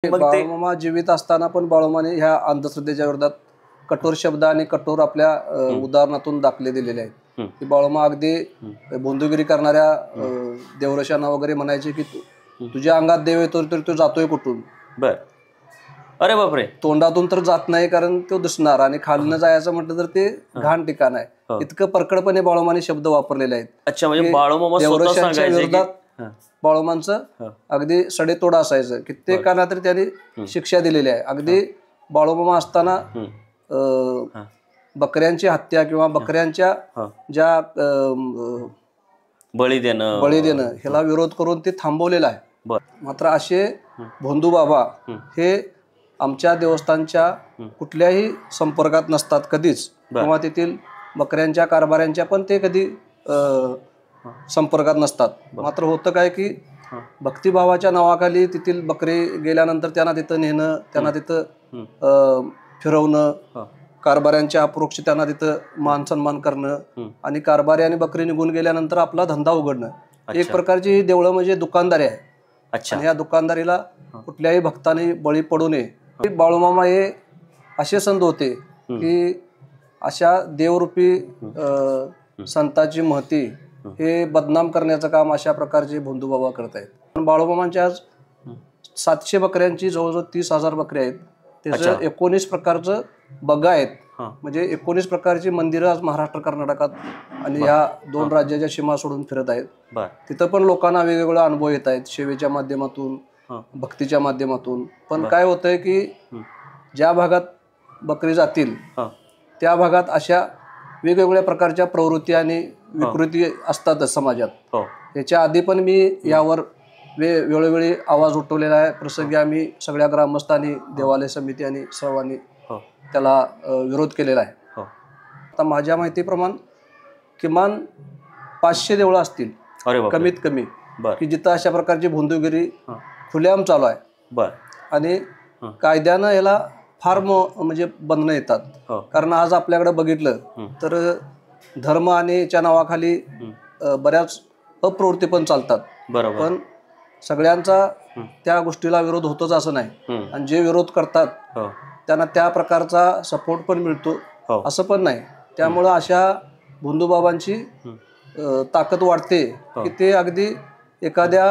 बाळूमामा जीवित असताना पण बाळूमाने ह्या अंधश्रद्धेच्या विरोधात कठोर शब्द आणि कठोर आपल्या उदाहरणातून दाखले दिलेले आहेत की बाळूमा अगदी बोंदुगिरी करणाऱ्या देवरशांना वगैरे म्हणायचे की तुझ्या अंगात देव येतो तर तो जातोय कुठून. बर. अरे बापरे. तोंडातून तर जात नाही कारण तो दिसणार आणि खालनं जायचं म्हटलं तर ते घाण ठिकाण आहे. इतकं परकडपणे बाळूमाने शब्द वापरलेले आहेत. अच्छा, म्हणजे बाळूमामा देवरशांच्या विरोधात बाळूमांचं अगदी सडेतोड असायचं. कित्येकांना तरी त्यांनी शिक्षा दिलेली आहे. अगदी बाळूमामा असताना बकऱ्यांची हत्या किंवा बकऱ्यांच्या ज्या बळी देणं ह्याला विरोध करून ते थांबवलेलं आहे. मात्र असे भोंदू बाबा हे आमच्या देवस्थानच्या कुठल्याही संपर्कात नसतात कधीच, किंवा तेथील बकऱ्यांच्या कारभाऱ्यांच्या पण ते कधी संपर्कात नसतात. मात्र होतं काय की भक्तिभावाच्या नावाखाली तेथील बकरे गेल्यानंतर त्यांना तिथं नेणं, त्यांना तिथं फिरवणं, कारभाऱ्यांच्या अपरोक्ष त्यांना तिथं मान सन्मान करणं आणि कारभारी आणि बकरी निघून गेल्यानंतर आपला धंदा उघडणं. एक प्रकारची ही देवळं म्हणजे दुकानदारी आहे. आणि या दुकानदारीला कुठल्याही भक्तांनी बळी पडू नये. बाळूमामा हे असे संत होते की अशा देवरूपी संतांची महती हे बदनाम करण्याचं काम अशा प्रकारचे भोंदू बाबा करत आहेत. पण बाळूमामांच्या आज 700 बकऱ्यांची जवळजवळ 30,000 बकऱ्या आहेत. त्याचं 19 प्रकारचं बग्गा आहेत. म्हणजे 19 प्रकारची मंदिरं आज महाराष्ट्र कर्नाटकात आणि ह्या 2 राज्याच्या सीमा सोडून फिरत आहेत. तिथं पण लोकांना वेगवेगळे अनुभव येत आहेत, सेवेच्या माध्यमातून, भक्तीच्या माध्यमातून. पण काय होतंय की ज्या भागात बकरी जातील त्या भागात अशा वेगवेगळ्या प्रकारच्या प्रवृत्ती आणि विकृती असतातच समाजात. याच्या आधी पण मी यावर वेळोवेळी आवाज उठवलेला आहे. प्रसंगी आम्ही सगळ्या ग्रामस्थांनी, देवालय समिती आणि सर्वांनी त्याला विरोध केलेला आहे. आता माझ्या माहितीप्रमाणे किमान 500 देवळं असतील कमीत कमी की जिथं अशा प्रकारची भोंदूगिरी खुलेआम चालू आहे. आणि कायद्यानं याला फार म्हणजे बंधनं येतात. कारण आज आपल्याकडे बघितलं तर धर्म आणि याच्या नावाखाली बऱ्याच अप्रवृत्ती पण चालतात. पण सगळ्यांचा त्या गोष्टीला विरोध होतोच असं नाही. आणि जे विरोध करतात त्यांना त्या प्रकारचा सपोर्ट पण मिळतो असं पण नाही. त्यामुळं अशा भोंदू बाबांची ताकद वाढते की ते अगदी एखाद्या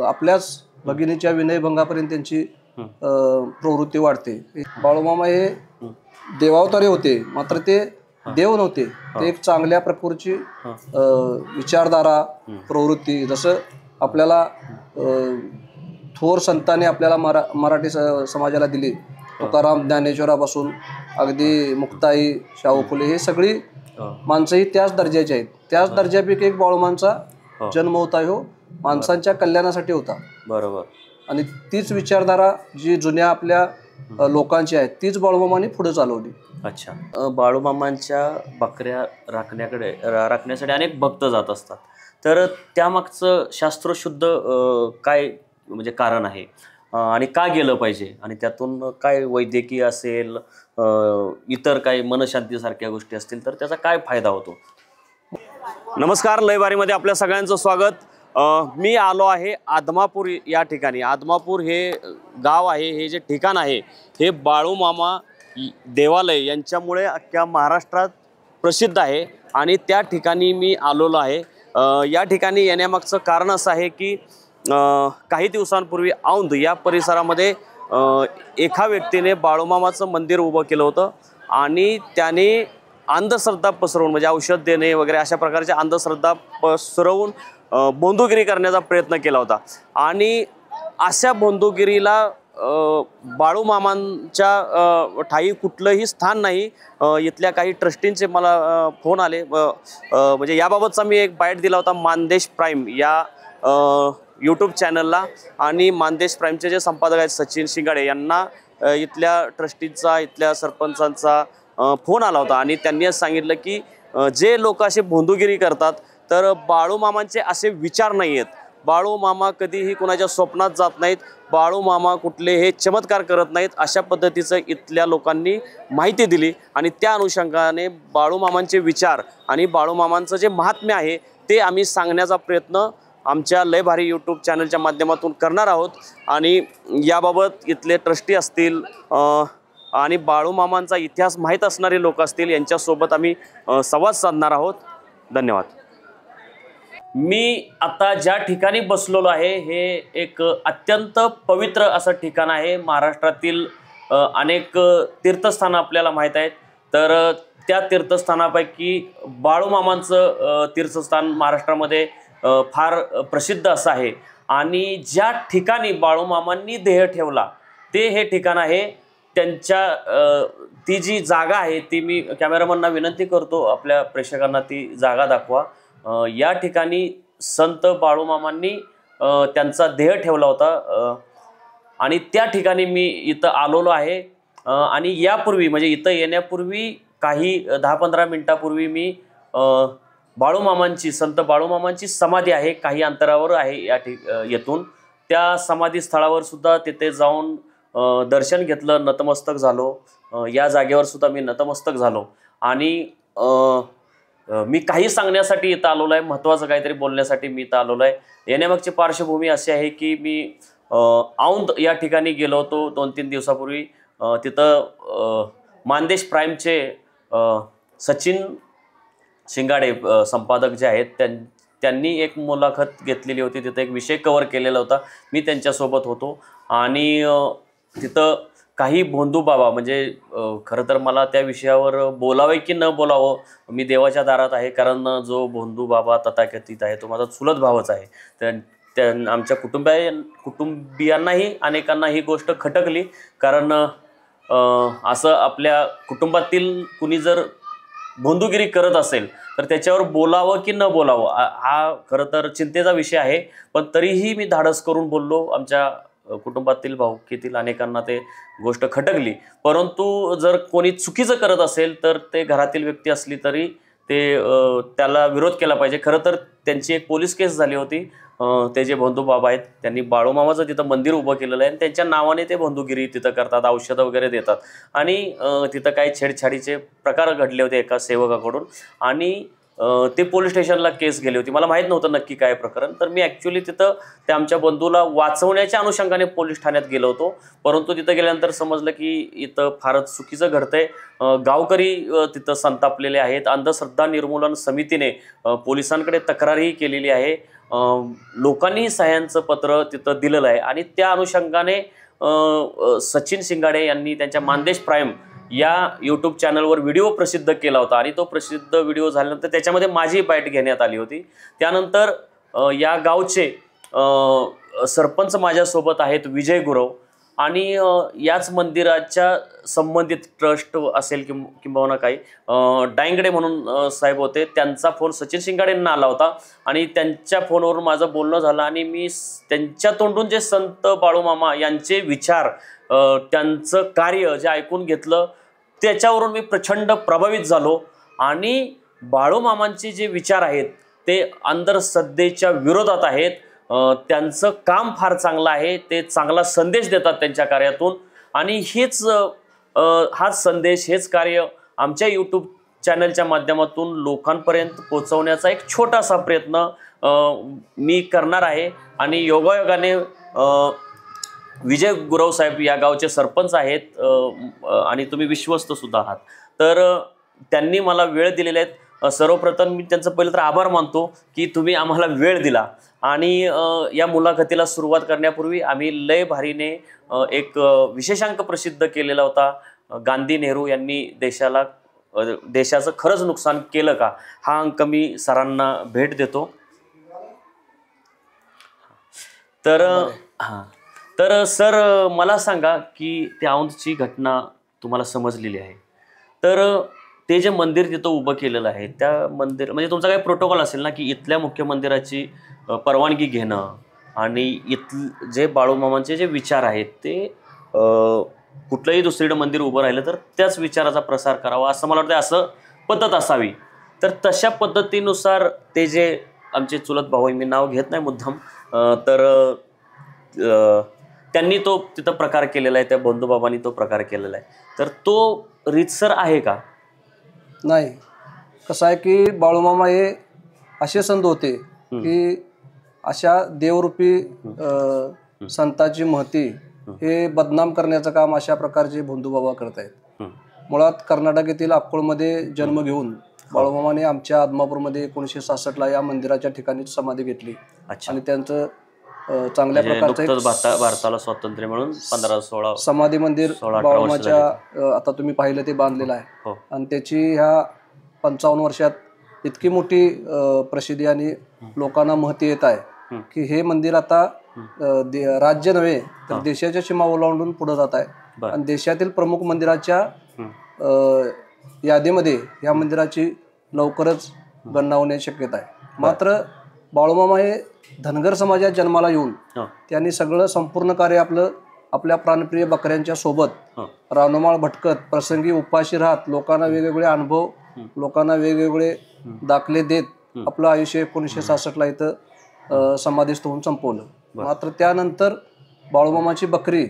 आपल्याच भगिनीच्या विनयभंगापर्यंत त्यांची प्रवृत्ती वाढते. बाळूमामा हे देवावतारी होते, मात्र ते देव नव्हते. ते एक चांगल्या प्रकारची विचारधारा, प्रवृत्ती, जसं आपल्याला थोर संतांनी आपल्याला मराठी समाजाला दिली, तुकाराम, ज्ञानेश्वरापासून अगदी मुक्ताई, शाहू फुले, हे सगळी माणसंही त्याच दर्जाची आहेत. त्याच दर्जापैकी एक बाळूमांचा जन्म होता, हो माणसांच्या कल्याणासाठी होता. बरोबर. आणि तीच विचारधारा जी जुन्या आपल्या लोकांची आहे तीच बाळूमामांनी पुढे चालवली. अच्छा. बाळूमामांच्या बकऱ्या राखण्यासाठी अनेक भक्त जात असतात, तर त्यामागचं शास्त्रशुद्ध काय म्हणजे कारण आहे आणि का गेलं पाहिजे, आणि त्यातून काय वैद्यकीय असेल, इतर काही मनशांतीसारख्या गोष्टी असतील तर त्याचा काय फायदा होतो? नमस्कार, लयबारीमध्ये आपल्या सगळ्यांचं स्वागत. मी आलो आहे आदमापूर या ठिकाणी. आदमापूर हे गाव आहे, हे जे ठिकाण आहे हे बाळूमामा देवालय यांच्यामुळे अख्ख्या महाराष्ट्रात प्रसिद्ध आहे आणि त्या ठिकाणी मी आलेलो आहे. या ठिकाणी येण्यामागचं कारण असं आहे की काही दिवसांपूर्वी औंध या परिसरामध्ये एका व्यक्तीने बाळूमामाचं मंदिर उभं केलं होतं आणि त्याने अंधश्रद्धा पसरवून, म्हणजे औषध देणे वगैरे अशा प्रकारच्या अंधश्रद्धा पसरवून बोंदुगिरी करण्याचा प्रयत्न केला होता. आणि अशा बोंदुगिरीला बाळूमामांच्या ठाई कुठलंही स्थान नाही. इथल्या काही ट्रस्टींचे मला फोन आले, म्हणजे याबाबतचा मी एक बाईट दिला होता मानदेश प्राईम या यूट्यूब चॅनलला, आणि मानदेश प्राईमचे जे संपादक आहेत सचिन शिंगाडे यांना इथल्या ट्रस्टींचा, इथल्या सरपंचांचा फोन आला होता आणि त्यांनी सांगितलं की जे लोक असे भोंदूगिरी करतात तर बाळूमामांचे असे विचार नाही आहेत. बाळूमामा कधीही कोणाच्या स्वप्नात जात नाहीत, बाळूमामा कुठले हे चमत्कार करत नाहीत, अशा पद्धतीचं इथल्या लोकांनी माहिती दिली. आणि त्या अनुषंगाने बाळूमामांचे विचार आणि बाळूमामांचं जे महात्म्य आहे ते आम्ही सांगण्याचा प्रयत्न आमच्या लय भारी यूट्यूब चॅनलच्या माध्यमातून करणार आहोत आणि याबाबत इथले ट्रस्टी असतील आणि बाळूमामांचा इतिहास माहीत असणारे लोक असतील यांच्यासोबत आम्ही संवाद साधणार आहोत. धन्यवाद. मी आता ज्या ठिकाणी बसलेलो आहे हे एक अत्यंत पवित्र असं ठिकाण आहे. महाराष्ट्रातील अनेक तीर्थस्थानं आपल्याला माहीत आहेत. तर त्या तीर्थस्थानापैकी बाळूमामांचं तीर्थस्थान महाराष्ट्रामध्ये फार प्रसिद्ध असं आहे आणि ज्या ठिकाणी बाळूमामांनी देह ठेवला ते हे ठिकाण आहे. त्यांच्या ती जी जागा आहे ती मी कॅमेरामॅनना विनंती करतो आपल्या प्रेक्षकांना ती जागा दाखवा. या ठिकाणी संत बाळूमामांनी त्यांचा देह ठेवला होता आणि त्या ठिकाणी मी इथं आलेलो आहे. आणि यापूर्वी म्हणजे इथं येण्यापूर्वी काही 10-15 मिनिटापूर्वी मी बाळूमामांची संत बाळूमामांची समाधी आहे काही अंतरावर आहे येथून. त्या समाधी स्थळावर सुद्धा तिथे जाऊन दर्शन घेतलं, नतमस्तक झालो. या जागेवर सुद्धा मी नतमस्तक झालो आणि मी काही सांगण्यासाठी इथं आलेलो आहे, महत्त्वाचं काहीतरी बोलण्यासाठी मी इथं आलेलो आहे. येण्यामागची पार्श्वभूमी अशी आहे की मी औंध या ठिकाणी गेलो होतो 2-3 दिवसापूर्वी. तिथं मानदेश प्राईमचे सचिन शिंगाडे संपादक जे आहेत त्यांनी एक मुलाखत घेतलेली होती. तिथं एक विषय कव्हर केलेला होता. मी त्यांच्यासोबत होतो आणि तिथं काही भोंदू बाबा म्हणजे खरं तर मला त्या विषयावर बोलावे की न बोलावं, मी देवाच्या दारात आहे. कारण जो भोंदू बाबा तथाकथित आहे तो माझा चुलत भावच आहे. त्या आमच्या कुटुंबियांनाही अनेकांना ही गोष्ट खटकली. कारण असं आपल्या कुटुंबातील कुणी जर भोंदूगिरी करत असेल तर त्याच्यावर बोलावं की न बोलावं हा खरं तर चिंतेचा विषय आहे. पण तरीही मी धाडस करून बोललो. आमच्या कुटुंबातील भाऊकीतील अनेकांना ते गोष्ट खटकली. परंतु जर कोणी चुकीचं करत असेल तर ते घरातील व्यक्ती असली तरी ते त्याला विरोध केला पाहिजे. खरं तर त्यांची एक पोलीस केस झाली होती. ते जे बंधू बाबा आहेत त्यांनी बाळूमामाचं तिथं मंदिर उभं केलेलं आहे आणि त्यांच्या नावाने ते बंधुगिरी तिथं करतात, औषधं वगैरे देतात आणि तिथं काही छेडछाडीचे प्रकार घडले होते एका सेवकाकडून आणि ते पोलीस स्टेशनला केस गेली होती. मला माहीत नव्हतं नक्की काय प्रकरण. तर मी ॲक्च्युली तिथं त्या आमच्या बंधूला वाचवण्याच्या अनुषंगाने पोलीस ठाण्यात गेलो होतो. परंतु तिथं गेल्यानंतर समजलं की इथं फारच चुकीचं घडतंय. गावकरी तिथं संतापलेले आहेत. अंधश्रद्धा निर्मूलन समितीने पोलिसांकडे तक्रारही केलेली आहे. लोकांनी सह्यांचं पत्र तिथं दिलेलं आहे आणि त्या अनुषंगाने सचिन शिंगाडे यांनी त्यांच्या मानदेश प्राईम या यूट्यूब चॅनलवर व्हिडिओ प्रसिद्ध केला होता आणि तो प्रसिद्ध व्हिडिओ झाल्यानंतर त्याच्यामध्ये माझी बाईट घेण्यात आली होती. त्यानंतर या गावचे सरपंच माझ्यासोबत आहेत विजय गुरव आणि याच मंदिराच्या संबंधित ट्रस्ट असेल किंबहुना काही डायंगडे म्हणून साहेब होते. त्यांचा फोन सचिन शिंगाडेंना आला होता आणि त्यांच्या फोनवरून माझं बोलणं झालं आणि मी त्यांच्या तोंडून जे संत बाळूमामा यांचे विचार त्यांचं कार्य जे ऐकून घेतलं त्याच्यावरून मी प्रचंड प्रभावित झालो आणि बाळूमामांचे जे विचार आहेत ते अंधश्रद्धेच्या विरोधात आहेत. त्यांचं काम फार चांगलं आहे. ते चांगला संदेश देतात त्यांच्या कार्यातून आणि हाच संदेश हेच कार्य आमच्या यूट्यूब चॅनलच्या माध्यमातून लोकांपर्यंत पोहोचवण्याचा एक छोटासा प्रयत्न मी करणार आहे. आणि योगायोगाने विजय गुरव साहेब या गावचे सरपंच आहेत आणि तुम्ही विश्वस्त सुद्धा आहात. तर त्यांनी मला वेळ दिलेला आहे. सर्वप्रथम मी त्यांचं पहिलं तर आभार मानतो की तुम्ही आम्हाला वेळ दिला आणि या मुलाखतीला सुरुवात करण्यापूर्वी आम्ही लय भारीने एक विशेषांक प्रसिद्ध केलेला होता. गांधी नेहरू यांनी देशाचं खरंच नुकसान केलं का हा अंक मी सरांना भेट देतो. तर सर मला सांगा की त्या औंधची घटना तुम्हाला समजलेली आहे. तर ते जे मंदिर तिथं उभं केलेलं आहे त्या मंदिर म्हणजे तुमचा काही प्रोटोकॉल असेल ना की इथल्या मुख्य मंदिराची परवानगी घेणं आणि जे बाळूमामांचे जे विचार आहेत ते कुठलंही दुसरीकडे मंदिर उभं राहिलं तर त्याच विचाराचा प्रसार करावा असं मला वाटतं. असं पद्धत असावी. तर तशा पद्धतीनुसार ते जे आमचे चुलत भाऊ मी नाव घेत नाही मुद्दाम तर त्यांनी तो तिथं प्रकार केलेला आहे. त्या बंधूबाबांनी तो प्रकार केलेला आहे. तर तो रीतसर आहे का? नाही. कसं आहे की बाळूमामा हे असे संत होते की अशा देवरूपी संतांची महती हे बदनाम करण्याचं काम अशा प्रकारचे भोंदूबाबा करत आहेत. मुळात कर्नाटक येथील अक्कोळमध्ये जन्म घेऊन बाळूमामाने आमच्या आदमापूरमध्ये 1966ला या मंदिराच्या ठिकाणी समाधी घेतली. आणि त्यांचं चांगल्या प्रकारचं भारताला स्वातंत्र्य मिळून 15-16 समाधी मंदिर बाळूमाच्या आता तुम्ही पाहिलं ते बांधलेलं आहे. आणि त्याची ह्या 55 वर्षात इतकी मोठी प्रसिद्धी आणि लोकांना महती येत आहे की हे मंदिर आता राज्य नव्हे तर देशाच्या सीमा ओलांडून पुढे जात आहे. आणि देशातील प्रमुख मंदिराच्या यादीमध्ये या मंदिराची लवकरच गणना होण्याची शक्यता आहे. मात्र बाळूमामा हे धनगर समाजात जन्माला येऊन त्यांनी सगळं संपूर्ण कार्य आपल्या प्राणप्रिय बकऱ्यांच्या सोबत रानोमाळ भटकत प्रसंगी उपाशी राहत लोकांना वेगवेगळे अनुभव लोकांना वेगवेगळे दाखले देत आपलं आयुष्य 1966ला इथं समाधीस्थ होऊन संपवलं. मात्र त्यानंतर बाळूमामाची बकरी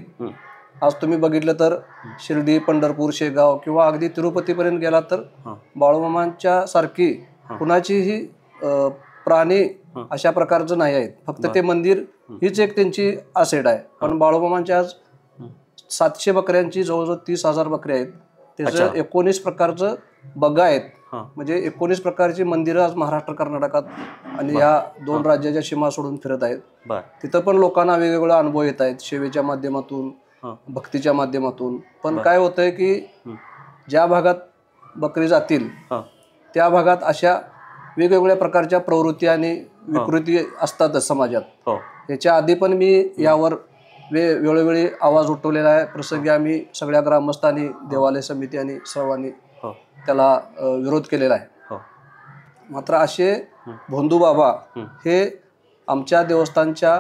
आज तुम्ही बघितलं तर शिर्डी पंढरपूर शेगाव किंवा अगदी तिरुपतीपर्यंत गेला तर बाळूमामांच्या सारखी कुणाचीही प्राणी अशा प्रकारचं नाही आहेत. फक्त ते मंदिर हीच एक त्यांची आसेट आहे. पण बाळूमामांच्या आज 700 बकऱ्यांची जवळजवळ 30,000 बकऱ्या आहेत. त्याचं 19 प्रकारचं बग्गा आहेत. म्हणजे 19 प्रकारची मंदिरं आज महाराष्ट्र कर्नाटकात आणि या 2 राज्याच्या सीमा सोडून फिरत आहेत. तिथं पण लोकांना वेगवेगळे अनुभव येत आहेत सेवेच्या माध्यमातून भक्तीच्या माध्यमातून. पण काय होतंय की ज्या भागात बकरी जातील त्या भागात अशा वेगवेगळ्या प्रकारच्या प्रवृत्ती आणि विकृती असतातच समाजात. याच्या आधी पण मी यावर वेळोवेळी आवाज उठवलेला आहे. प्रसंगी आम्ही सगळ्या ग्रामस्थांनी देवालय समिती आणि सर्वांनी त्याला विरोध केलेला आहे. मात्र असे भोंदूबाबा हे आमच्या देवस्थानच्या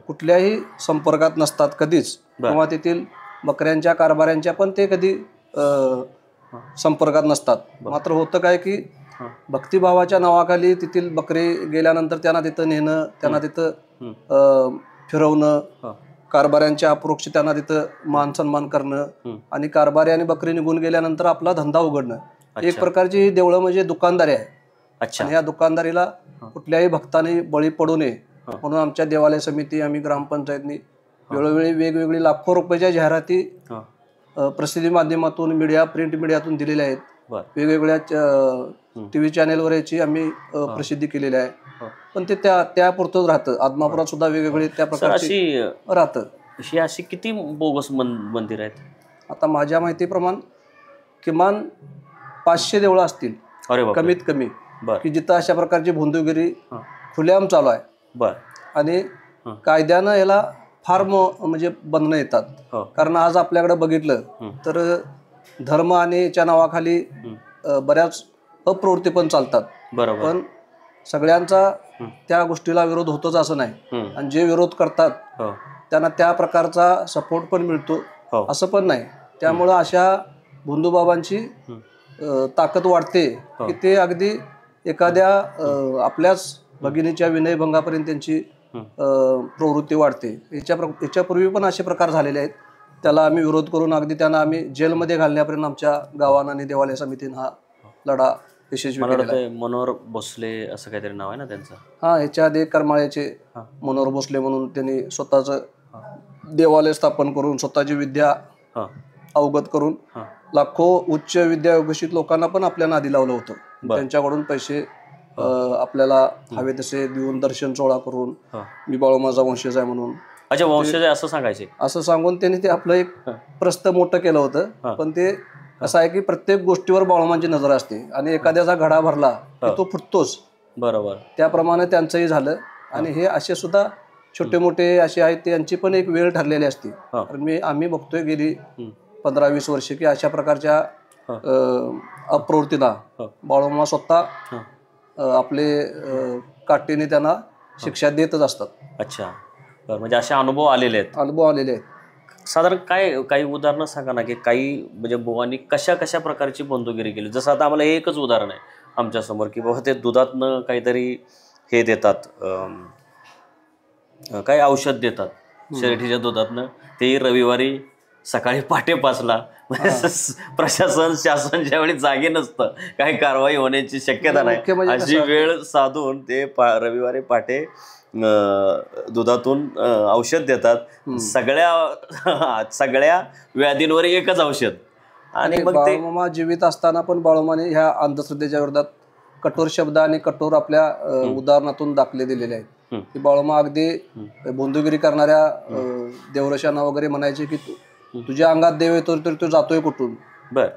कुठल्याही संपर्कात नसतात कधीच किंवा तेथील बकऱ्यांच्या कारभाऱ्यांच्या पण ते कधी संपर्कात नसतात. मात्र होतं काय की भक्तिभावाच्या नावाखाली तेथील बकरी गेल्यानंतर त्यांना तिथं नेणं त्यांना तिथं फिरवणं कारभाऱ्यांच्या अपरोक्ष त्यांना तिथं मान सन्मान करणं आणि कारभारी आणि बकरी निघून गेल्यानंतर आपला धंदा उघडणं एक प्रकारची ही देवळं म्हणजे दुकानदारी आहे. आणि या दुकानदारीला कुठल्याही भक्तांनी बळी पडू नये म्हणून आमच्या देवालय समिती आम्ही ग्रामपंचायतनी वेळोवेळी वेगवेगळी लाखो रुपयाच्या जाहिराती प्रसिद्धी माध्यमातून मीडिया प्रिंट मीडियातून दिलेल्या आहेत. वेगवेगळ्या टीव्ही चॅनेलवर याची आम्ही प्रसिद्धी केलेली आहे. पण ते त्यापुरतंच राहतं. आदमापुरात सुद्धा वेगवेगळे त्या प्रकारची राहतं. अशी किती बोगस मंदिर आहेत? आता माझ्या माहितीप्रमाणे किमान 500 देवळं असतील कमीत कमी की जिथं अशा प्रकारची भोंदूगिरी खुलेआम चालू आहे. आणि कायद्यानं याला फार म्हणजे बंधनं येतात. कारण आज आपल्याकडे बघितलं तर धर्म आणि याच्या नावाखाली बऱ्याच अप्रवृत्ती पण चालतात. पण सगळ्यांचा त्या गोष्टीला विरोध होतोच असं नाही. आणि जे विरोध करतात त्यांना त्या प्रकारचा सपोर्ट पण मिळतो असं पण नाही. त्यामुळं अशा भोंदूबाबांची ताकद वाढते की ते अगदी एखाद्या आपल्याच भगिनीच्या विनयभंगापर्यंत त्यांची प्रवृत्ती वाढते. याच्यापूर्वी पण असे प्रकार झालेले आहेत. त्याला आम्ही विरोध करून अगदी त्यांना आम्ही जेलमध्ये घालण्यापर्यंत आमच्या गावानं आणि देवालय समितीनं हा लढा यशस्वी केला. मनोहर भोसले असं काहीतरी नाव आहे ना त्यांचं? ह्याच्या आधी करमाळ्याचे मनोहर भोसले म्हणून त्यांनी स्वतःच देवालय स्थापन करून स्वतःची विद्या अवगत करून लाखो उच्च विद्या विकसित लोकांना पण आपल्या नादी लावलं होतं. त्यांच्याकडून पैसे आपल्याला हवे तसे देऊन दर्शन सोहळा करून मी बाळूमाचा वंशज आहे म्हणून वंशज असं सांगायचे असं सांगून त्यांनी ते आपलं एक प्रस्थ मोठं केलं होतं. पण ते असं आहे की प्रत्येक गोष्टीवर बाळूमांची नजर असते आणि एखाद्याचा घडा भरला की तो फुटतोच. बरोबर. त्याप्रमाणे त्यांचंही झालं. आणि हे असे सुद्धा छोटे मोठे असे आहेत त्यांची पण एक वेळ ठरलेली असते. आम्ही बघतोय गेली 15-20 वर्षे की अशा प्रकारच्या अप्रवृत्तीला बाळूमामा स्वतः आपले काठीने त्यांना शिक्षा देतच असतात. अच्छा. म्हणजे असे अनुभव आलेले आहेत. साधारण काही उदाहरणं सांगा ना की काही म्हणजे बुवांनी कशा प्रकारची बंदुगिरी केली. जसं आता आम्हाला एकच उदाहरण आहे आमच्या समोर की बाबा ते दुधातनं काहीतरी हे देतात काही औषध देतात शर्यतीच्या दुधातनं. ते रविवारी सकाळी पहाटे 5ला प्रशासन शासन ज्यावेळी जागे नसतं काही कारवाई होण्याची शक्यता नाही अशी वेळ साधून ते रविवारी पहाटे दुधातून औषध देतात. सगळ्या व्याधींवर एकच औषध. आणि मग बाळूमामा जीवित असताना पण बाळूमाने ह्या अंधश्रद्धेच्या विरोधात कठोर शब्द आणि कठोर आपल्या उदाहरणातून दाखले दिलेले आहेत की बाळूमा अगदी बोंदुगिरी करणाऱ्या देवरशांना वगैरे म्हणायचे की तुझ्या अंगात देव येतो तर तो जातोय कुठून. बर.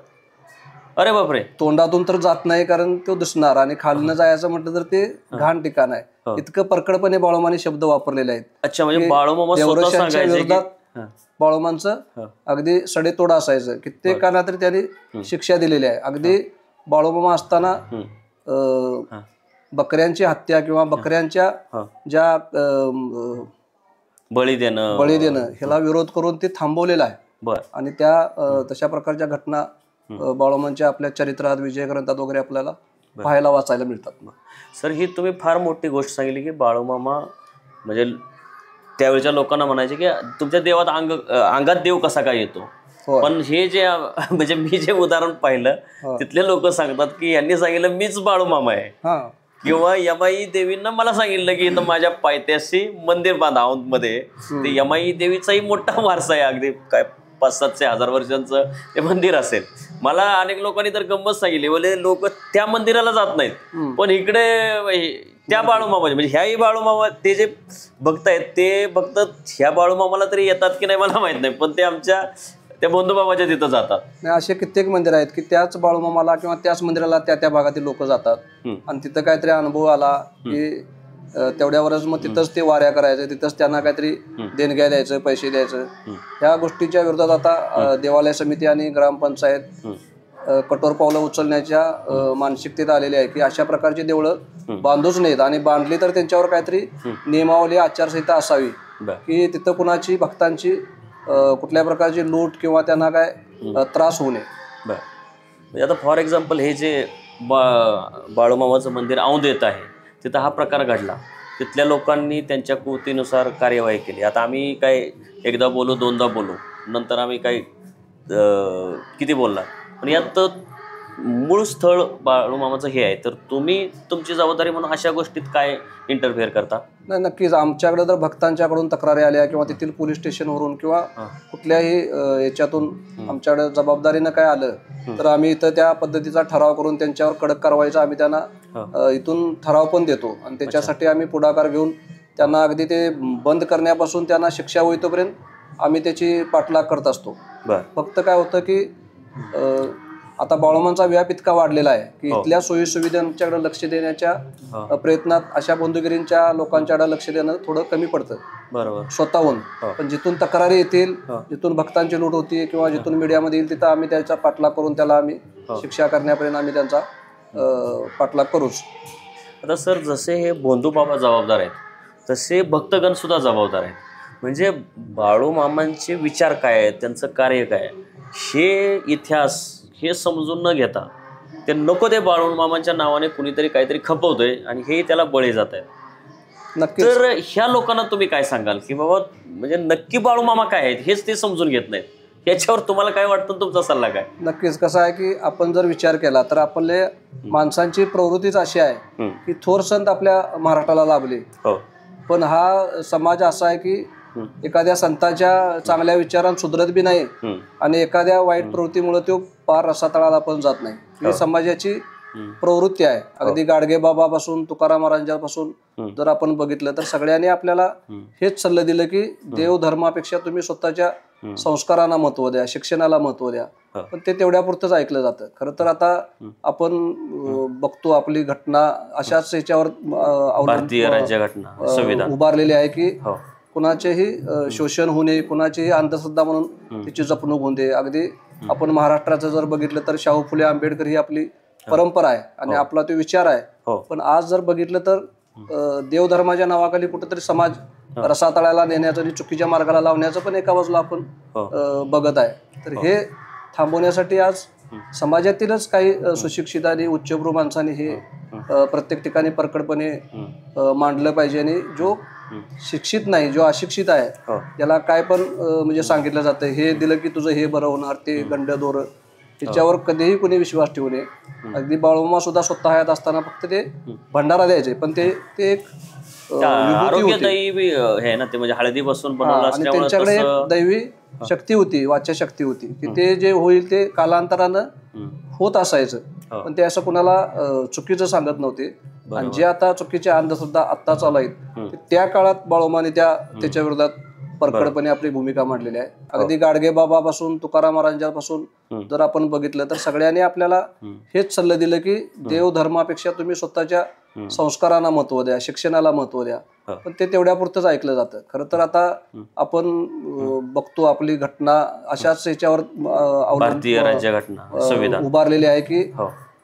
अरे बापरे. तोंडातून तर जात नाही कारण तो दिसणार आणि खालनं जायचं म्हटलं तर ते घाण ठिकाण आहे. इतकं परकडपणे बाळूमाने शब्द वापरलेले आहेत. अच्छा, म्हणजे बाळूमामा देवरशांच्या विरोधात बाळूमांचं अगदी सडेतोड असायचं. कित्येकांना तरी त्यांनी शिक्षा दिलेली आहे. अगदी बाळूमामा असताना बकऱ्यांची हत्या किंवा बकऱ्यांच्या ज्या बळी देणं ह्याला विरोध करून ते थांबवलेलं आहे. आणि त्या तशा प्रकारच्या घटना बाळूमांच्या आपल्या चरित्रात विजय ग्रंथात वगैरे आपल्याला पाहायला वाचायला मिळतात. सर, ही तुम्ही फार मोठी गोष्ट सांगितली की बाळूमामा म्हणजे त्यावेळच्या लोकांना म्हणायचे की तुमच्या देवात अंगात देव कसा काय येतो. पण हे जे म्हणजे मी जे उदाहरण पाहिलं तिथले लोक सांगतात की यांनी सांगितलं मीच बाळूमामा आहे किंवा यमाई देवींना मला सांगितलं की इथं माझ्या पायथ्याशी मंदिर बांधा औंधमध्ये. ते यमाई देवीचाही मोठा वारसा आहे. अगदी काय 500-700 वर्षांचं ते मंदिर असेल. मला अनेक लोकांनी तर गंमत सांगितली बोले लोक त्या मंदिराला जात नाहीत पण इकडे त्या बाळूमामा म्हणजे ह्याही बाळूमामा ते जे भक्त आहेत ते भक्त ह्या बाळूमामाला तरी येतात की नाही मला माहित नाही पण ते आमच्या त्या बंधुबाबाच्या तिथं जातात. असे कित्येक मंदिर आहेत की त्याच बाळूमामाला किंवा त्याच मंदिराला त्या भागातील लोक जातात आणि तिथं काहीतरी अनुभव आला की तेवढ्यावरच मग तिथंच ते वाऱ्या करायचं, तिथंच त्यांना काहीतरी देणग्या द्यायचं, पैसे द्यायचं. ह्या गोष्टीच्या विरोधात आता देवालय समिती आणि ग्रामपंचायत कठोर पावलं उचलण्याच्या मानसिकतेत आलेली आहे की अशा प्रकारची देवळं बांधूच नाहीत आणि बांधली तर त्यांच्यावर काहीतरी नियमावली आचारसंहिता असावी की तिथं कुणाची भक्तांची कुठल्या प्रकारची लूट किंवा त्यांना काय त्रास होऊ नये. म्हणजे आता फॉर एक्झाम्पल हे जे बाळूमामाचं मंदिर औंध येत आहे तिथं हा प्रकार घडला. तिथल्या लोकांनी त्यांच्या कृतीनुसार कार्यवाही केली. आता आम्ही काय एकदा बोलू दोनदा बोलू नंतर आम्ही काय किती बोलणार पण यात मूळ स्थळ बाळूमामाचं हे आहे तर तुम्ही तुमची जबाबदारी म्हणून अशा गोष्टीत काय इंटरफेअर करता. नाही, नक्कीच आमच्याकडे जर भक्तांच्याकडून तक्रारी आल्या किंवा तेथील पोलीस स्टेशनवरून किंवा कुठल्याही याच्यातून आमच्याकडे जबाबदारीनं काय आलं तर आम्ही इथं त्या पद्धतीचा ठराव करून त्यांच्यावर कडक कारवाईचा आम्ही त्यांना इथून ठराव पण देतो आणि त्याच्यासाठी आम्ही पुढाकार घेऊन त्यांना अगदी ते बंद करण्यापासून त्यांना शिक्षा होईतोपर्यंत आम्ही त्याची पाठलाग करत असतो. फक्त काय होतं की आता बाळूमांचा व्याप इतका वाढलेला आहे की इथल्या सोयी सुविधांच्याकडे लक्ष देण्याच्या प्रयत्नात अशा बंधुगिरींच्या लोकांच्याकडे लक्ष देणं थोडं कमी पडतं. बरोबर, स्वतःहून. पण जिथून तक्रारी येतील, जिथून भक्तांची लूट होती किंवा जिथून मीडियामध्ये येईल तिथं आम्ही त्याचा पाठलाग करून त्याला आम्ही शिक्षा करण्यापर्यंत आम्ही त्यांचा पाठलाग करूच. आता सर जसे हे बंधुबाबा जबाबदार आहेत तसे भक्तगण सुद्धा जबाबदार आहेत. म्हणजे बाळूमामांचे विचार काय आहेत, त्यांचं कार्य काय हे इतिहास हे समजून न घेता ते नको ते बाळूमामांच्या नावाने कुणीतरी काहीतरी खपवतोय आणि हे त्याला बळी जात आहेत. तर ह्या लोकांना तुम्ही काय सांगाल की बाबा म्हणजे नक्की बाळूमामा काय आहेत हेच ते समजून घेत नाहीत. याच्यावर तुम्हाला काय वाटतं, तुमचा सल्ला काय? नक्कीच कसं आहे की आपण जर विचार केला तर आपले माणसांची प्रवृत्तीच अशी आहे की थोर संत आपल्या महाराष्ट्राला लाभले पण हा समाज असा आहे की एखाद्या संतांच्या चांगल्या विचारांत सुधरत बी नाही आणि एखाद्या वाईट प्रवृत्तीमुळे तो पार रसातळाला पण जात नाही. ही समाजाची प्रवृत्ती आहे. अगदी गाडगे बाबापासून तुकाराम महाराजांपासून जर आपण बघितलं तर सगळ्यांनी आपल्याला हेच सल्लं दिलं की देव धर्मापेक्षा तुम्ही स्वतःच्या संस्कारांना महत्व द्या, शिक्षणाला महत्व द्या. पण ते तेवढ्यापुरतंच ऐकलं जातं. खरं तर आता आपण बघतो आपली घटना अशाच याच्यावर उभारलेली आहे की कुणाचेही शोषण होऊ नये, कुणाचेही अंधश्रद्धा म्हणून त्याची जपणूक होऊ नये. अगदी आपण महाराष्ट्राचं जर बघितलं तर शाहू फुले आंबेडकर ही आपली परंपरा आहे आणि आपला तो विचार आहे. पण आज जर बघितलं तर देवधर्माच्या नावाखाली कुठेतरी समाज रसातळाला नेण्याचं आणि चुकीच्या मार्गाला लावण्याचं पण एका बाजूला आपण बघत आहे. तर हे थांबवण्यासाठी आज समाजातीलच काही सुशिक्षित आणि उच्चभ्रू माणसांनी हे प्रत्येक ठिकाणी परकडपणे मांडलं पाहिजे आणि जो शिक्षित नाही, जो अशिक्षित आहे त्याला काय पण म्हणजे सांगितलं जातं, हे दिलं की तुझं हे बरं होणार, ते गंड दोर, त्याच्यावर कधीही कोणी विश्वास ठेवू नये. अगदी बाळूमामा सुद्धा स्वतः हयात असताना फक्त ते भंडारा द्यायचे, पण ते एक आरोग्यदायी बी हे ना, ते म्हणजे हळदी बसून बनवलं आणि त्यांच्याकडे एक दैवी शक्ती होती, वाच्य शक्ती होती, की ते जे होईल ते कालांतरानं होत असायचं. पण ते असं कुणाला चुकीचं सांगत नव्हते. आणि जे आता चुकीच्या अंधश्रद्धा आत्ता चालू आहेत, त्या काळात बाळूमाने त्याच्या विरोधात परखडपणे आपली भूमिका मांडलेली आहे. अगदी गाडगे बाबापासून तुकाराम महाराजांपासून जर आपण बघितलं तर सगळ्यांनी आपल्याला हेच सल्ले दिलं की देवधर्मापेक्षा तुम्ही स्वतःच्या संस्कारांना महत्व द्या, शिक्षणाला महत्व द्या. पण ते तेवढ्या पुरतच ऐकलं जातं. खरं तर आता आपण बघतो आपली घटना अशाच याच्यावर भारतीय राज्यघटना उभारलेली आहे की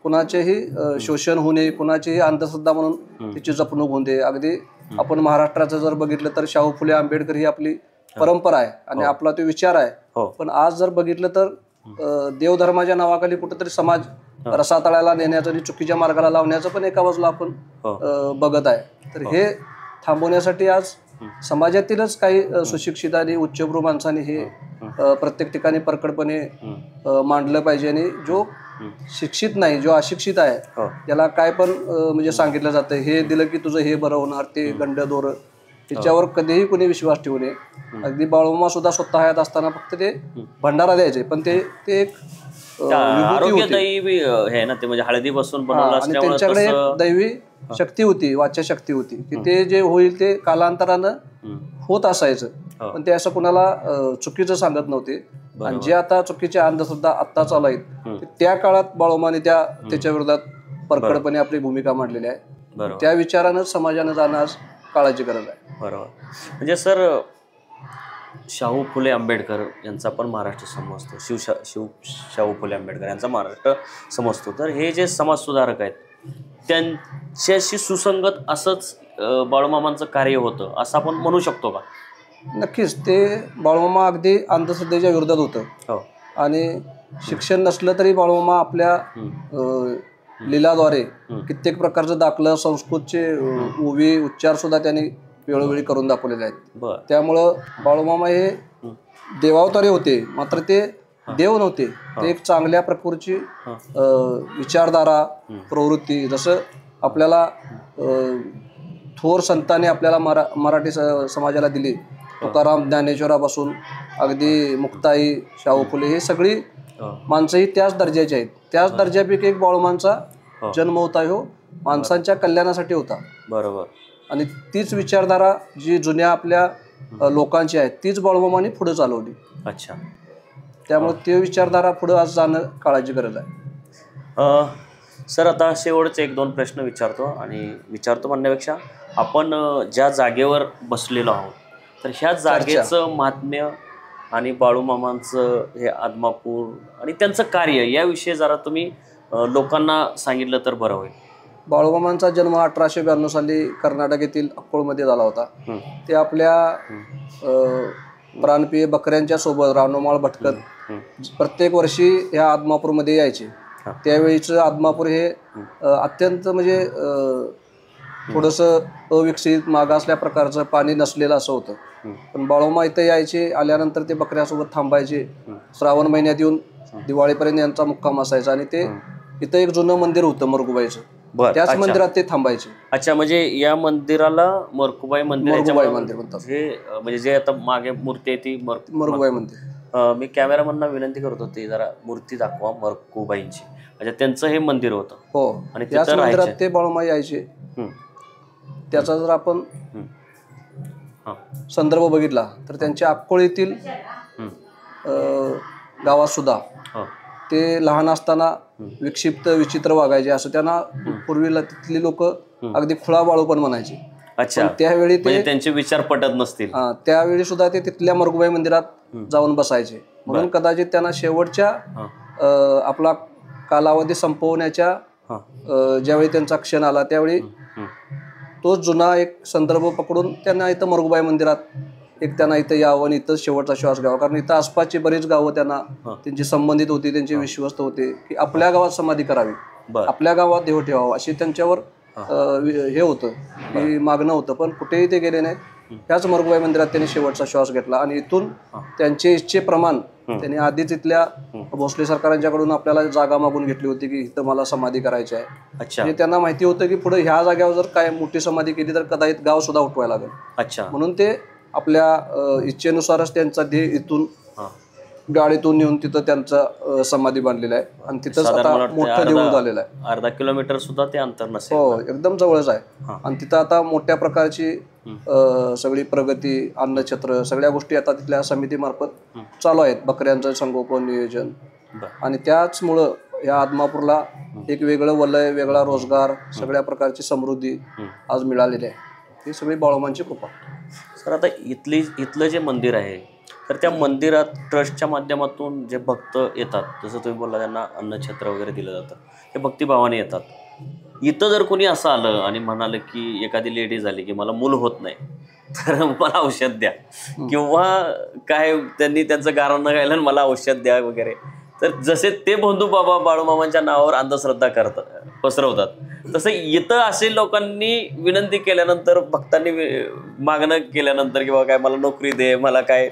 कुणाचेही शोषण होऊ नये, कुणाचीही अंधश्रद्धा म्हणून त्याची जपणूक होऊ नये. अगदी आपण महाराष्ट्राचं जर बघितलं तर शाहू फुले आंबेडकर ही आपली परंपरा आहे आणि आपला तो विचार आहे. पण आज जर बघितलं तर देवधर्माच्या नावाखाली कुठेतरी समाज रसातळाला नेण्याचं आणि चुकीच्या मार्गाला लावण्याचं पण एका बाजूला आपण बघत आहे. तर हे थांबवण्यासाठी आज समाजातीलच काही सुशिक्षित आणि उच्चभ्रू माणसांनी हे प्रत्येक ठिकाणी परखडपणे मांडलं पाहिजे. आणि जो शिक्षित नाही, जो अशिक्षित आहे त्याला काय पण म्हणजे सांगितलं जातं, हे दिलं की तुझं हे बरं होणार, ते गंड दोर, त्याच्यावर कधीही कोणी विश्वास ठेवू नये. अगदी बाळूमामा सुद्धा स्वतः हयात असताना फक्त ते भंडारा द्यायचे, पण ते एक आरोग्यदायी बी हे ना, ते म्हणजे हळदी बसून बनवलं आणि त्यांच्याकडे एक दैवी शक्ती होती, वाच्य शक्ती होती, की ते जे होईल ते कालांतरानं होत असायचं. पण ते असं कुणाला चुकीचं सांगत नव्हते. आणि जे आता चुकीच्या अंधश्रद्धा आत्ता चालू आहेत, त्या काळात बाळूमाने त्याच्या विरोधात परखडपणे आपली भूमिका मांडलेली आहे. त्या विचारानं समाजानं जाणं आज काळाची गरज आहे. बरोबर. म्हणजे सर, शाहू फुले आंबेडकर यांचा पण महाराष्ट्र समजतो, शाहू फुले आंबेडकर यांचा महाराष्ट्र समजतो. तर हे जे समाजसुधारक आहेत त्यांच्याशी सुसंगत असंच बाळूमामांचं कार्य होतं असं आपण म्हणू शकतो का? नक्कीच. ते बाळूमामा अगदी अंधश्रद्धेच्या विरोधात होतं. आणि शिक्षण नसलं तरी बाळूमामा आपल्या लिलाद्वारे कित्येक प्रकारचं दाखलं, संस्कृतचे ओवी, उच्चार सुद्धा त्यांनी वेळोवेळी करून दाखवलेले आहेत. त्यामुळं बाळूमामा हे देवावतारी होते, मात्र ते देव नव्हते. ते एक चांगल्या प्रकारची विचारधारा, प्रवृत्ती, जसं आपल्याला थोर संतांनी आपल्याला मराठी समाजाला दिली, तुकाराम, ज्ञानेश्वरापासून अगदी मुक्ताई, शाहू फुले, हे सगळी माणसं ही त्याच दर्जाची आहेत. त्याच दर्जापैकी एक बाळूमांचा जन्म होता, हो माणसांच्या कल्याणासाठी होता. बरोबर. आणि तीच विचारधारा जी जुन्या आपल्या लोकांची आहे तीच बाळूमामांनी पुढे चालवली. अच्छा. त्यामुळे ते विचारधारा पुढे आज जाणं काळाची गरज आहे. सर, आता शेवटचे 1-2 प्रश्न विचारतो. आणि विचारतो म्हणण्यापेक्षा आपण ज्या जागेवर बसलेलो आहोत तर ह्या जागेचं महात्म्य आणि बाळूमामांचं हे आदमापूर आणि त्यांचं कार्य याविषयी जरा तुम्ही लोकांना सांगितलं तर बरं होईल. बाळूमामांचा जन्म 1892 साली कर्नाटक येथील अक्कोळमध्ये झाला होता. ते आपल्या प्राणप्रिय बकऱ्यांच्या सोबत रानोमाळ भटकत प्रत्येक वर्षी ह्या आदमापूरमध्ये यायचे. त्यावेळीचं आदमापूर हे अत्यंत म्हणजे थोडंसं अविकसित, मागासल्या प्रकारचं, पाणी नसलेलं असं होतं. पण बाळूमामा इथं यायचे, आल्यानंतर ते बकऱ्यासोबत थांबायचे. श्रावण महिन्यात येऊन दिवाळीपर्यंत यांचा मुक्काम असायचा. आणि ते इथं एक जुनं मंदिर होतं मरगुबाईचं, त्याच मंदिरात ते थांबायचे. अच्छा, म्हणजे या मंदिराला मरकुबाई मंदिर म्हणतात. हे म्हणजे जे आता मागे मूर्ती आहे ती मरगुबाई मंदिर. मी कॅमेरामॅनना विनंती करत होते, जरा मूर्ती दाखवा मरकुबाईंची. अच्छा, त्यांचं हे मंदिर होतं. हो, आणि त्याच मंदिरात ते बाळूमामा यायचे. त्याचा जर आपण संदर्भ बघितला तर त्यांच्या अक्कोळीतील गावात सुद्धा ते लहान असताना विक्षिप्त, विचित्र वागायचे असं त्यांना पूर्वीला तिथली लोक अगदी खुळा बाळू पण म्हणायचे. अच्छा. त्यावेळी ते त्यांचे विचार पटत नसतील. त्यावेळी सुद्धा ते तिथल्या मरगुबाई मंदिरात जाऊन बसायचे. म्हणून कदाचित त्यांना शेवटच्या आपला कालावधी संपवण्याच्या ज्यावेळी त्यांचा क्षण आला त्यावेळी तोच जुना एक संदर्भ पकडून त्यांना इथं मरगुबाई मंदिरात त्यांना इथं यावं आणि इथं शेवटचा श्वास घ्यावा. कारण इथं आसपासची बरीच गावं त्यांना त्यांची संबंधित होती, त्यांचे विश्वस्त होते की आपल्या गावात समाधी करावी, आपल्या गावात देव ठेवावा, अशी त्यांच्यावर हे होतं की मागणं होतं. पण कुठेही ते गेले नाहीत. ह्याच मरगुबाई मंदिरात त्यांनी शेवटचा श्वास घेतला आणि इथून त्यांचे इच्छेप्रमाण त्यांनी आधीच इथल्या भोसले सरकारांच्याकडून आपल्याला जागा मागून घेतली होती की इथं मला समाधी करायची आहे. म्हणजे त्यांना माहिती होतं की पुढे ह्या जागेवर जर काय मोठी समाधी केली तर कदाचित गाव सुद्धा उठवायला लागेल. म्हणून ते आपल्या इच्छेनुसारच त्यांचा ध्येय इथून गाडीतून नेऊन तिथं त्यांचा समाधी बांधलेला आहे आणि तिथंच आता मोठं देऊळ झालेलं आहे. अर्धा किलोमीटर सुद्धा ते अंतर नसेल. हो, एकदम जवळच आहे. आणि तिथं आता मोठ्या प्रकारची सगळी प्रगती, अन्नछत्र, सगळ्या गोष्टी आता तिथल्या समितीमार्फत चालू आहेत. बकऱ्यांचं संगोपन, नियोजन. आणि त्याचमुळं या आदमापूरला एक वेगळं वलय, वेगळा रोजगार, सगळ्या प्रकारची समृद्धी आज मिळालेली आहे. ही सगळी बाळूमांची कृपा. सर, आता इथलं जे मंदिर आहे तर त्या मंदिरात ट्रस्टच्या माध्यमातून जे भक्त येतात, जसं तुम्ही बोलला त्यांना अन्नछत्र वगैरे दिलं जातं, ते भक्तिभावाने येतात. इथं जर कोणी असं आलं आणि म्हणालं की एखादी लेडी झाली की मला मूल होत नाही तर मला औषध द्या, किंवा काय त्यांनी त्यांचं गाणं गायलं मला औषध द्या वगैरे, तर जसे ते बंधू बाबा बाळूमामांच्या नावावर अंधश्रद्धा पसरवतात, तसं इथं असे लोकांनी विनंती केल्यानंतर, भक्तांनी मागणं केल्यानंतर किंवा काय मला नोकरी दे, मला काय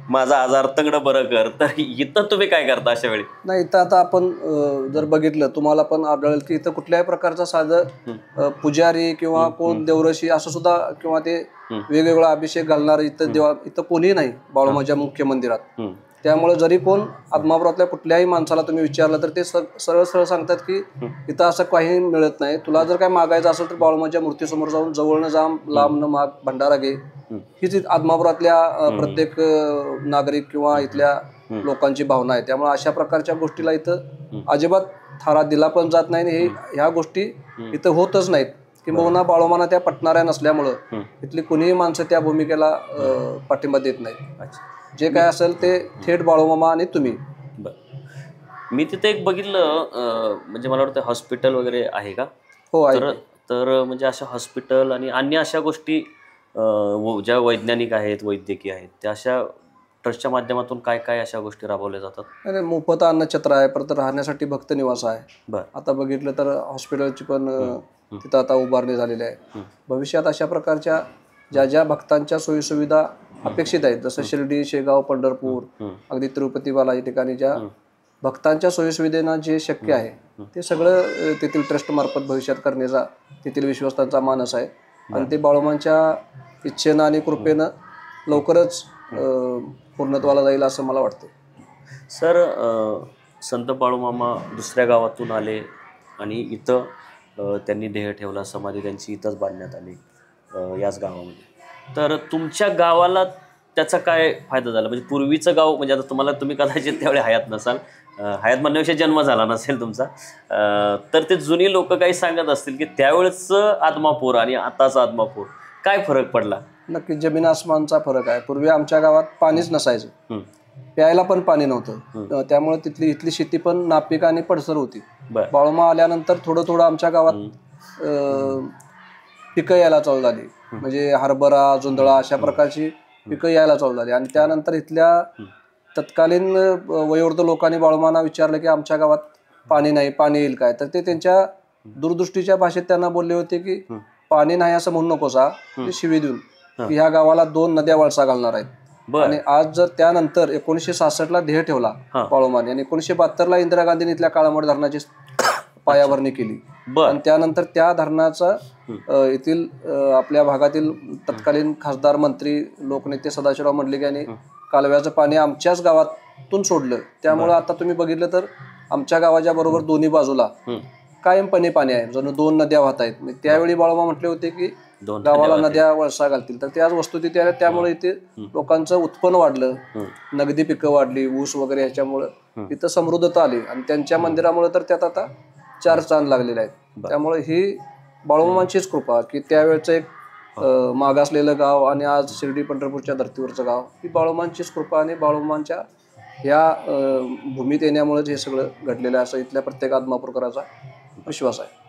माझा आजार तंगड बरं कर, तर इथं तुम्ही काय करता अशा वेळी? नाही, इथं आता आपण जर बघितलं तुम्हाला पण आढळेल की इथं कुठल्याही प्रकारचा साधं पुजारी किंवा कोण देवरशी असं सुद्धा किंवा ते वेगवेगळा अभिषेक घालणार इथं कोणीही नाही बाळूमाच्या मुख्य मंदिरात. त्यामुळे जरी कोण आदमापुरातल्या कुठल्याही माणसाला तुम्ही विचारलं तर ते सरळ सरळ सांगतात की इथं असं काही मिळत नाही. तुला जर काय मागायचं असेल तर बाळूमाच्या मूर्तीसमोर जाऊन जवळनं लांब न माग, भंडारा घे. हीच आदमापुरातल्या प्रत्येक नागरिक किंवा इथल्या लोकांची भावना आहे. त्यामुळे अशा प्रकारच्या गोष्टीला इथं अजिबात थारा दिला पण जात नाही आणि ह्या गोष्टी इथं होतच नाहीत. किंबहुना बाळूमाना त्या पटणाऱ्या नसल्यामुळं इथली कुणीही माणसं त्या भूमिकेला पाठिंबा देत नाहीत. जे काय असेल ते थेट बाळूमामा आणि तुम्ही. मी तिथे एक बघितलं, म्हणजे मला वाटतं हॉस्पिटल वगैरे आहे का? हो, आहे. तर म्हणजे अशा हॉस्पिटल आणि अन्य अशा गोष्टी ज्या वैज्ञानिक आहेत, वैद्यकीय आहेत, त्या अशा ट्रस्टच्या माध्यमातून काय काय अशा गोष्टी राबवल्या जातात? अरे, मोफत अन्नछत्र आहे, परत राहण्यासाठी भक्त निवास आहे. आता बघितलं तर हॉस्पिटलची पण तिथं आता उभारणी झालेली आहे. भविष्यात अशा प्रकारच्या ज्या ज्या भक्तांच्या सोयीसुविधा अपेक्षित आहेत, जसं शिर्डी, शेगाव, पंढरपूर, अगदी तिरुपती बालाजी ठिकाणी ज्या भक्तांच्या सोयीसुविधेनं जे शक्य आहे ते सगळं तेथील ट्रस्टमार्फत भविष्यात करण्याचा तेथील विश्वस्तांचा मानस आहे. आणि ते बाळूमांच्या इच्छेनं आणि कृपेनं लवकरच पूर्णत्वाला जाईल असं मला वाटतं. सर, संत बाळूमामा दुसऱ्या गावातून आले आणि इथं त्यांनी ध्येय ठेवला, समाधी त्यांची इथंच बांधण्यात आली याच गावामध्ये. तर तुमच्या गावाला त्याचा काय फायदा झाला? म्हणजे पूर्वीचं गाव, म्हणजे आता तुम्ही कदाचित त्यावेळी हयात नसाल, हयात म्हणण्याविषयी जन्म झाला नसेल तुमचा, तर ते जुनी लोक काही सांगत असतील की त्यावेळेचं आदमापूर आणि आताचा आदमापूर काय फरक पडला? नक्की जमीन आसमानचा फरक आहे. पूर्वी आमच्या गावात पाणीच नसायचं, प्यायला पण पाणी नव्हतं. त्यामुळे इथली शेती पण नापीक आणि पडसर होती. बाळूमा आल्यानंतर थोडं थोडं आमच्या गावात पिकं यायला चालू झाली. म्हणजे हरभरा, जोंधळा अशा प्रकारची पिकं यायला चालू झाली. आणि त्यानंतर इथल्या तत्कालीन वयोवृद्ध लोकांनी बाळूमांना विचारलं की आमच्या गावात पाणी नाही, पाणी येईल काय? तर ते त्यांच्या दूरदृष्टीच्या भाषेत त्यांना बोलले होते की पाणी नाही असं म्हणू नकोसा, ते शिवी देऊन की ह्या गावाला 2 नद्या वळसा घालणार आहेत. आणि आज जर त्यानंतर 1966ला ध्येय ठेवला बाळूमाने आणि 1972ला इंदिरा गांधींनी इथल्या काळामोड धरणाची पायाभरणी केली. आणि त्यानंतर त्या धरणाचा येथील आपल्या भागातील तत्कालीन खासदार, मंत्री, लोकनेते सदाशिवराव मंडलिक यांनी कालव्याचं पाणी आमच्याच गावातून सोडलं. त्यामुळं आता तुम्ही बघितलं तर आमच्या गावाच्या बरोबर दोन्ही बाजूला कायमपणे पाणी आहे, जणू 2 नद्या वाहत आहेत. त्यावेळी बाळूमा म्हटले होते की गावाला नद्या वळसा घालतील, तर त्याच वस्तुस्थिती आहे. त्यामुळे इथे लोकांचं उत्पन्न वाढलं, नगदी पिकं वाढली, ऊस वगैरे ह्याच्यामुळं इथं समृद्धता आली. आणि त्यांच्या मंदिरामुळे तर त्यात आता 4 चांद लागलेले आहेत. त्यामुळे ही बाळूमामांचीच कृपा की त्यावेळेचं एक मागासलेलं गाव आणि आज शिर्डी पंढरपूरच्या धर्तीवरचं गाव, ही बाळूमांचीच कृपा आणि बाळूमांच्या ह्या भूमीत येण्यामुळेच हे सगळं घडलेलं आहे असं इथल्या प्रत्येक आदमापूरकराचा विश्वास आहे.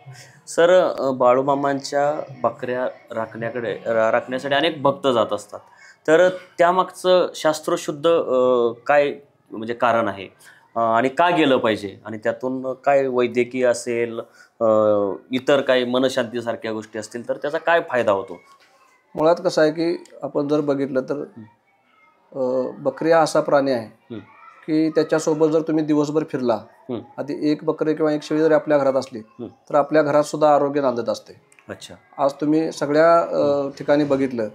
सर, बाळूमामांच्या बकऱ्या राखण्यासाठी अनेक भक्त जात असतात, तर त्यामागचं शास्त्रशुद्ध काय म्हणजे कारण आहे आणि का गेलं पाहिजे, आणि त्यातून काय वैद्यकीय असेल, इतर काही मनशांतीसारख्या गोष्टी असतील तर त्याचा काय फायदा होतो? मुळात कसं आहे की आपण जर बघितलं तर बकरी हा असा प्राणी आहे की त्याच्यासोबत जर तुम्ही दिवसभर फिरला, आधी एक बकरी किंवा एक शेळी जरी आपल्या घरात असली तर आपल्या घरात सुद्धा आरोग्य नांदत असते. अच्छा. आज तुम्ही सगळ्या ठिकाणी बघितलं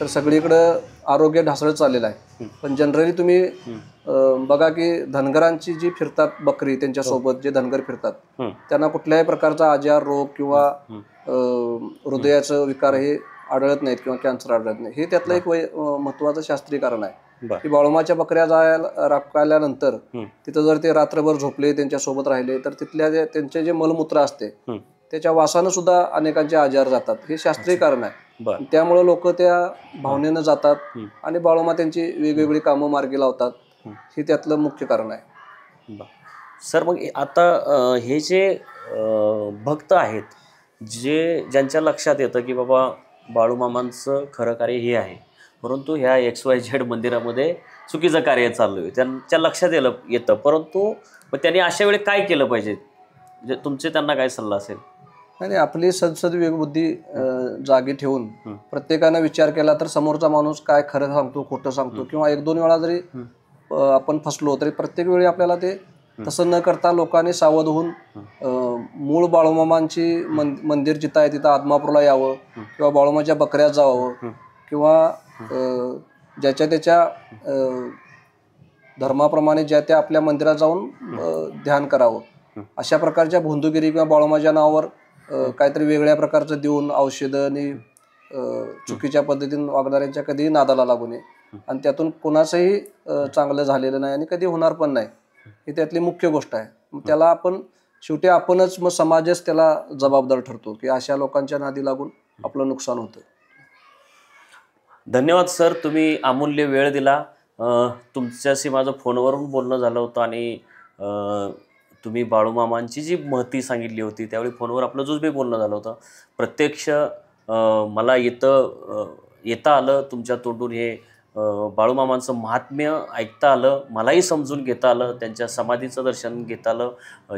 तर सगळीकडं आरोग्य ढासळत चाललेलं आहे. पण जनरली तुम्ही बघा की धनगरांची जी फिरतात बकरी, त्यांच्यासोबत जे धनगर फिरतात त्यांना कुठल्याही प्रकारचा आजार, रोग किंवा हृदयाचं विकार हे आढळत नाहीत किंवा कॅन्सर आढळत नाही. हे त्यातलं एक महत्वाचं शास्त्रीय कारण आहे की बाळूमाच्या बकऱ्या राखल्यानंतर तिथं जर ते रात्रभर झोपले, त्यांच्यासोबत राहिले तर तिथल्या त्यांचे जे मलमूत्र असते त्याच्या वासानं सुद्धा अनेकांचे आजार जातात. हे शास्त्रीय कारण आहे. त्यामुळे लोक त्या भावनेनं जातात आणि बाळूमा त्यांची वेगवेगळी कामं मार्गी लावतात. हे त्यातलं मुख्य कारण आहे. सर, मग आता हे जे भक्त आहेत, ज्यांच्या लक्षात येतं की बाबा बाळूमामांचं खरं कार्य हे आहे, परंतु ह्या XYZ मंदिरामध्ये चुकीचं कार्य चालू आहे, त्यांच्या लक्षात येतं, परंतु मग त्यांनी अशा वेळी काय केलं पाहिजे? म्हणजे तुमचे त्यांना काय सल्ला असेल? आणि आपली सद्विवेकबुद्धी जागी ठेवून प्रत्येकानं विचार केला तर समोरचा माणूस काय खरं सांगतो, खोटं सांगतो, किंवा एक दोन वेळा जरी आपण फसलो तरी प्रत्येक वेळी आपल्याला ते तसं न करता लोकांनी सावध होऊन मूळ बाळूमामांची मंदिर जिथं आहे तिथं आदमापूरला यावं किंवा बाळूमाच्या बकऱ्यात जावं किंवा ज्याच्या त्याच्या धर्माप्रमाणे ज्या त्या आपल्या मंदिरात जाऊन ध्यान करावं. अशा प्रकारच्या भोंदूगिरी किंवा बाळूमाच्या नावावर काहीतरी वेगळ्या प्रकारचं देऊन औषधं आणि चुकीच्या पद्धतीने वागणाऱ्यांच्या कधीही नादाला लागू नये. आणि त्यातून कोणाचंही चांगलं झालेलं नाही आणि कधी होणार पण नाही. ही त्यातली मुख्य गोष्ट आहे. मग त्याला आपण शेवटी आपणच, मग समाजच त्याला जबाबदार ठरतो की अशा लोकांच्या नादी लागून आपलं नुकसान होतं. धन्यवाद सर, तुम्ही अमूल्य वेळ दिला. तुमच्याशी माझं फोनवरून बोलणं झालं होतं आणि तुम्ही बाळूमामांची जी महती सांगितली होती त्यावेळी फोनवर आपलं जो बी बोलणं झालं होतं, प्रत्यक्ष मला येता आलं तुमच्या तोंडून. हे बाळूमामांचं महात्म्य ऐकता आलं, मलाही समजून घेता आलं, त्यांच्या समाधीचं दर्शन घेता आलं.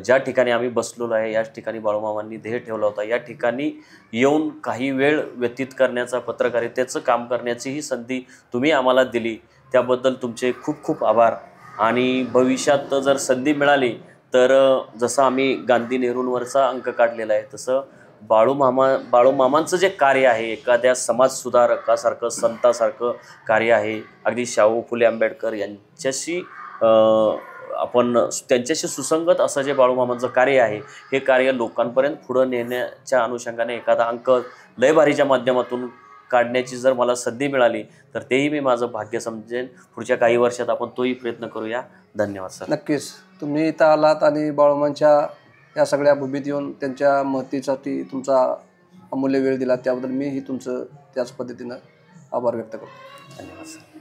ज्या ठिकाणी आम्ही बसलेलो आहे याच ठिकाणी बाळूमामांनी देह ठेवला होता. या ठिकाणी येऊन काही वेळ व्यतीत करण्याचा, पत्रकारितेचं काम करण्याचीही संधी तुम्ही आम्हाला दिली, त्याबद्दल तुमचे खूप खूप आभार. आणि भविष्यात जर संधी मिळाली तर जसं आम्ही गांधी नेहरूंवरचा अंक काढलेला आहे तसं बाळूमामांचं जे कार्य आहे, एखाद्या समाजसुधारकासारखं, संतासारखं कार्य आहे. अगदी शाहू फुले आंबेडकर यांच्याशी आपण त्यांच्याशी सुसंगत असं जे बाळूमामांचं कार्य आहे, हे कार्य लोकांपर्यंत पुढं नेण्याच्या अनुषंगाने एखादा अंक लयबारीच्या माध्यमातून काढण्याची जर मला संधी मिळाली तर तेही मी माझं भाग्य समजेन. पुढच्या काही वर्षात आपण तोही प्रयत्न करूया. धन्यवाद सर. नक्कीच. तुम्ही इथं आलात आणि बाळूमांच्या या सगळ्या भूमीत येऊन त्यांच्या महतीसाठी तुमचा अमूल्य वेळ दिला, त्याबद्दल मीही तुमचं त्याच पद्धतीनं आभार व्यक्त करतो. धन्यवाद सर.